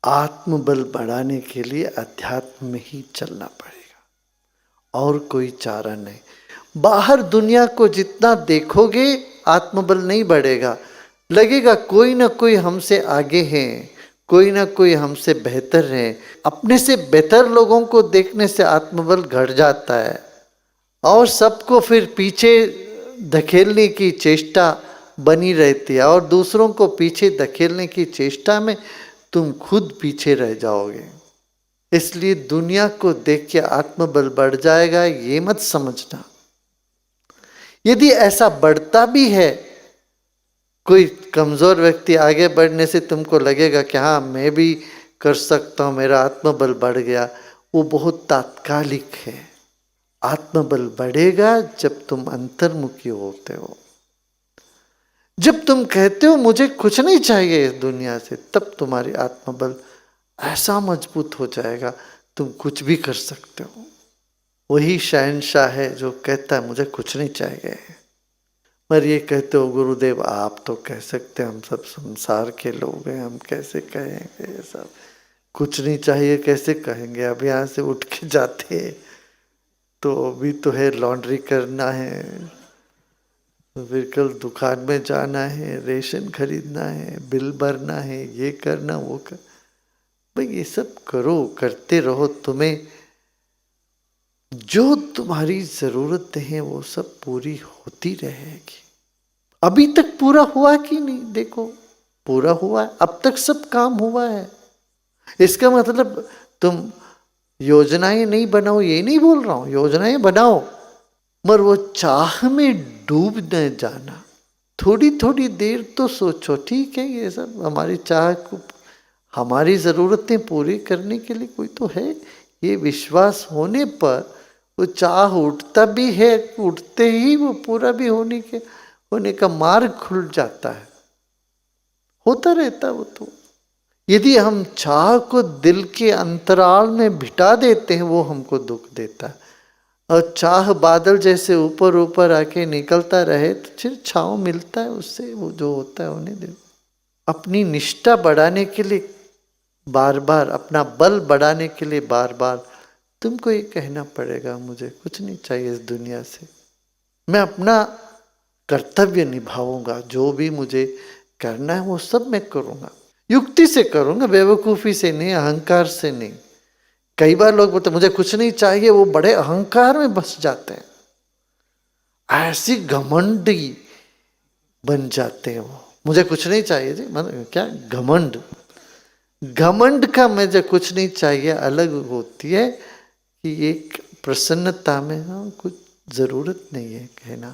आत्मबल बढ़ाने के लिए अध्यात्म में ही चलना पड़ेगा और कोई चारा नहीं। बाहर दुनिया को जितना देखोगे आत्मबल नहीं बढ़ेगा। लगेगा कोई ना कोई हमसे आगे है, कोई ना कोई हमसे बेहतर है। अपने से बेहतर लोगों को देखने से आत्मबल घट जाता है और सबको फिर पीछे धकेलने की चेष्टा बनी रहती है और दूसरों को पीछे धकेलने की चेष्टा में तुम खुद पीछे रह जाओगे। इसलिए दुनिया को देख के आत्मबल बढ़ जाएगा ये मत समझना। यदि ऐसा बढ़ता भी है, कोई कमजोर व्यक्ति आगे बढ़ने से तुमको लगेगा कि हाँ मैं भी कर सकता हूं, मेरा आत्मबल बढ़ गया, वो बहुत तात्कालिक है। आत्मबल बढ़ेगा जब तुम अंतर्मुखी होते हो, जब तुम कहते हो मुझे कुछ नहीं चाहिए इस दुनिया से, तब तुम्हारी आत्मबल ऐसा मजबूत हो जाएगा तुम कुछ भी कर सकते हो। वही शहंशाह है जो कहता है मुझे कुछ नहीं चाहिए। पर ये कहते हो गुरुदेव आप तो कह सकते, हम सब संसार के लोग हैं, हम कैसे कहेंगे ये सब कुछ नहीं चाहिए, कैसे कहेंगे। अब यहाँ से उठ के जाते तो अभी तो है लॉन्ड्री करना है, फिर कल दुकान में जाना है, रेशन खरीदना है, बिल भरना है, ये करना वो कर। भाई ये सब करो, करते रहो, तुम्हें जो तुम्हारी जरूरतें हैं वो सब पूरी होती रहेगी। अभी तक पूरा हुआ कि नहीं, देखो पूरा हुआ है, अब तक सब काम हुआ है। इसका मतलब तुम योजनाएं नहीं बनाओ ये नहीं बोल रहा हूं, योजनाएं बनाओ, मगर वो चाह में डूब न जाना। थोड़ी थोड़ी देर तो सोचो, ठीक है ये सब हमारी चाह को, हमारी ज़रूरतें पूरी करने के लिए कोई तो है, ये विश्वास होने पर वो चाह उठता भी है, उठते ही वो पूरा भी होने का मार्ग खुल जाता है, होता रहता वो तो। यदि हम चाह को दिल के अंतराल में बिठा देते हैं वो हमको दुख देता है, और चाह बादल जैसे ऊपर ऊपर आके निकलता रहे तो फिर छाँव मिलता है उससे, वो जो होता है उन्हें दे। अपनी निष्ठा बढ़ाने के लिए बार बार, अपना बल बढ़ाने के लिए बार बार तुमको ये कहना पड़ेगा मुझे कुछ नहीं चाहिए इस दुनिया से, मैं अपना कर्तव्य निभाऊंगा, जो भी मुझे करना है वो सब मैं करूंगा, युक्ति से करूंगा, बेवकूफ़ी से नहीं, अहंकार से नहीं। कई बार लोग बोलते मुझे कुछ नहीं चाहिए, वो बड़े अहंकार में बस जाते हैं, ऐसी घमंडी बन जाते हैं वो। मुझे कुछ नहीं चाहिए जी, मतलब क्या घमंड, घमंड का मुझे कुछ नहीं चाहिए अलग होती है कि एक प्रसन्नता में हाँ कुछ जरूरत नहीं है कहना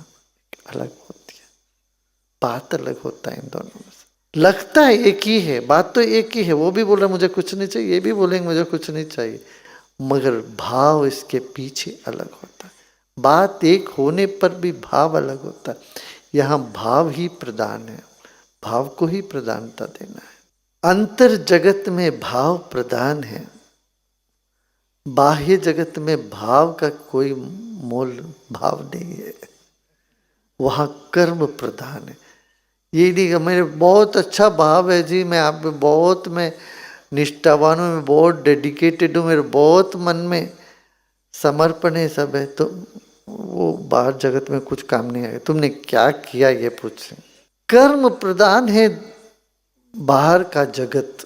अलग होती है, बात अलग होता है इन दोनों में से। लगता है एक ही है, बात तो एक ही है, वो भी बोल रहा मुझे कुछ नहीं चाहिए, ये भी बोलेंगे मुझे कुछ नहीं चाहिए, मगर भाव इसके पीछे अलग होता है। बात एक होने पर भी भाव अलग होता है। यहाँ भाव ही प्रधान है, भाव को ही प्रधानता देना है। अंतर जगत में भाव प्रधान है, बाह्य जगत में भाव का कोई मोल भाव नहीं है, वहाँ कर्म प्रधान है। ये नहीं कि मेरे बहुत अच्छा भाव है जी, मैं आप में बहुत, मैं निष्ठावान हूँ, मैं बहुत डेडिकेटेड हूँ, मेरे बहुत मन में समर्पण है, सब है, तो वो बाहर जगत में कुछ काम नहीं आएगा। तुमने क्या किया ये पूछ, कर्म प्रधान है बाहर का जगत,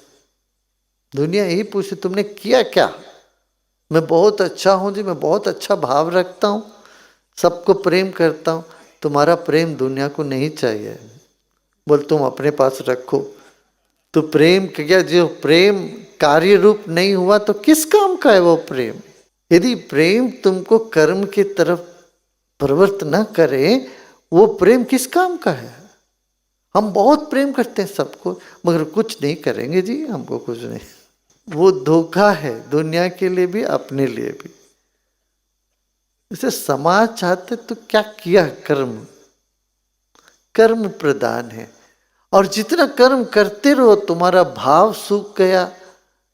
दुनिया यही पूछे तुमने किया क्या। मैं बहुत अच्छा हूँ जी, मैं बहुत अच्छा भाव रखता हूँ, सबको प्रेम करता हूँ, तुम्हारा प्रेम दुनिया को नहीं चाहिए, बोल तुम अपने पास रखो। तो प्रेम क्या, जो प्रेम कार्य रूप नहीं हुआ तो किस काम का है वो प्रेम। यदि प्रेम तुमको कर्म की तरफ प्रवृत्त न करे, वो प्रेम किस काम का है। हम बहुत प्रेम करते हैं सबको, मगर कुछ नहीं करेंगे जी, हमको कुछ नहीं, वो धोखा है दुनिया के लिए भी अपने लिए भी। इसे समाज चाहते तो क्या किया, कर्म, कर्म प्रधान है, और जितना कर्म करते रहो तुम्हारा भाव सूख गया,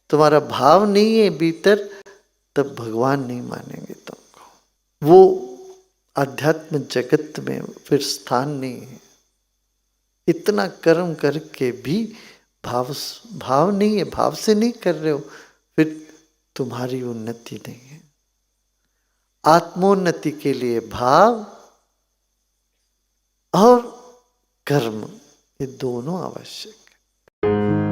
तुम्हारा भाव नहीं है भीतर, तब भगवान नहीं मानेंगे तुमको, वो अध्यात्म जगत में फिर स्थान नहीं है। इतना कर्म करके भी भाव भाव नहीं है, भाव से नहीं कर रहे हो, फिर तुम्हारी उन्नति नहीं है। आत्मोन्नति के लिए भाव और कर्म, ये दोनों आवश्यक है।